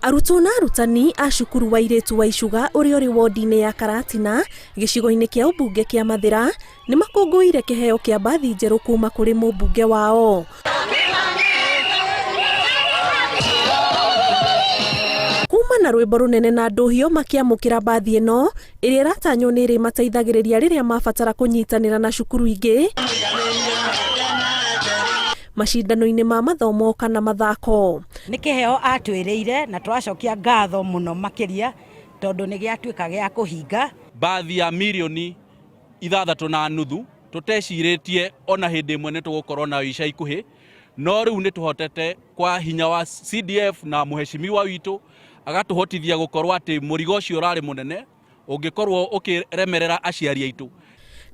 Arutwo na arutani a cukuru wa airĩtu wa Icuga uri wodi-inĩ ya Karatina gĩcigo-inĩ kĩa ũmbunge kĩa Mathira nĩ makũngũĩire kĩheo kĩa mbathi njerũ kuma kũrĩ mũmbunge wao. Kuma na rwĩmbo rũnene na ndũhiũ makĩamũkĩra mbathi ĩno ĩrĩa ĩratanywo nĩ ĩrĩmateithagĩrĩria rĩrĩa mabatara kũnyitanĩra na cukuru ingĩ mashindano-inĩ ma mathomo kana mathako. Nĩ kĩheo atwĩrĩire na twacokia ngatho mũno makĩria tondũ nĩ gĩatuĩka gĩa kũhinga. Mbathi ya milioni 6.5 tutecirĩtie ona hĩndĩ ĩmwe nĩ tũgũkorwo na ica ikuhĩ, no rĩu nĩ tũhotete kwa hinya wa CDF na mũheshimiwa witũ agatũhotithia gũkorwo atĩ mũrigo ũcio ũrarĩ mũnene ũngĩkorwo ũkĩremerera aciari aitũ.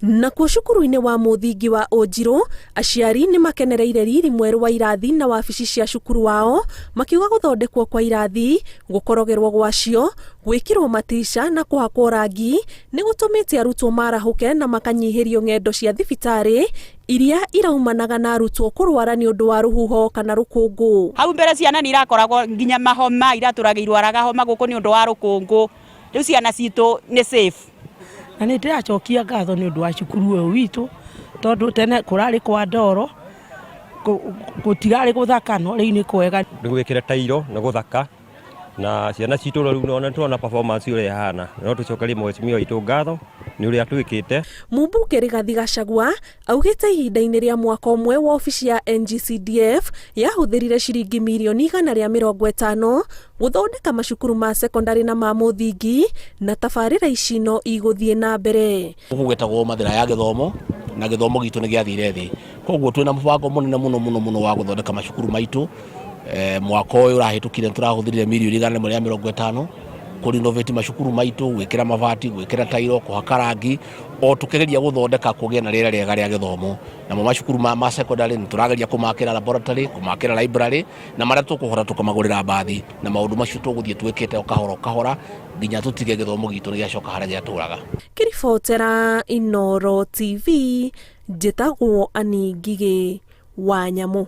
Nakuo cukuru-inĩ wa mũthingi wa Ũnjirũ, aciari nĩ makenereire riri mwerũ wa irathi na wabici cia cukuru wao, makiuga gũthondekwo kwa irathi, gũkorogerwo gwacio, gwĩkĩrwo matisha na kũhakwo rangi nĩ gũtũmĩte arutwo marahũke na makanyihĩrio ng'endo cia thibitarĩ iria iraumanaga na arutwo kũrwara nĩ ũndũ wa rũhuho kana rũkũngũ. Hau mbere ciana nĩ irakoragwo nginya mahoma, iratũragĩirwo araga homa gũkũ nĩ ũndũ wa rũkũngũ. Rĩu ciana citũ nĩ safe. Na nĩ ndĩracokia ngatho nĩ ũndũ wa cukuru ũyũ witũ tondũ tene kũrarĩ kwa ndoro gũtirarĩ gũthaka, no rĩu nĩ kwega. Nĩ gwĩkĩra tairo na gũthaka na ciana citũ rĩu nĩ tuona performance ũrĩa ihana, no tũcokerie mũheshimiwa witũ ngatho nĩ ũrĩa twĩkĩte. Mũmbunge Rigathi Gachagua augĩte ihinda-inĩ rĩa mwaka ũmwe wa ofici ya NGCDF yahũthĩrire ciringi milioni 150 gũthondeka macukuru ma sekondari na ma mũthingi, na tabarĩra ici no igũthiĩ na mbere. Gũgwetagwo Mathira ya gĩthomo na gĩthomo gitũ nĩ gĩathire thĩ, koguo twĩna mũbango mũnene mũno wa gũthondeka macukuru maitũ. Mwaka ũyũ ũrahĩtũkire tũrahũthĩrire milioni 150 kũrenovate macukuru maitũ, gwĩkĩra mabati, gwĩkĩra tairo, kũhaka rangi, o tũkĩgeria gũthondeka kũgĩa na rĩera rĩega rĩa gĩthomo. Namo macukuru ma secondary nĩ tũrageria kũmakĩra laboratory, kũmakĩra library, na marĩa tũkũhota tũkamagũrĩra mbathi, na maũndũ macio tũgũthiĩ twĩkĩte kahora nginya tũtige gĩthomo gitũ nĩ gĩacoka harĩa gĩatũraga. Kĩribotera Inooro TV, njĩtagwo Ani Ngigĩ wa Nyamũ.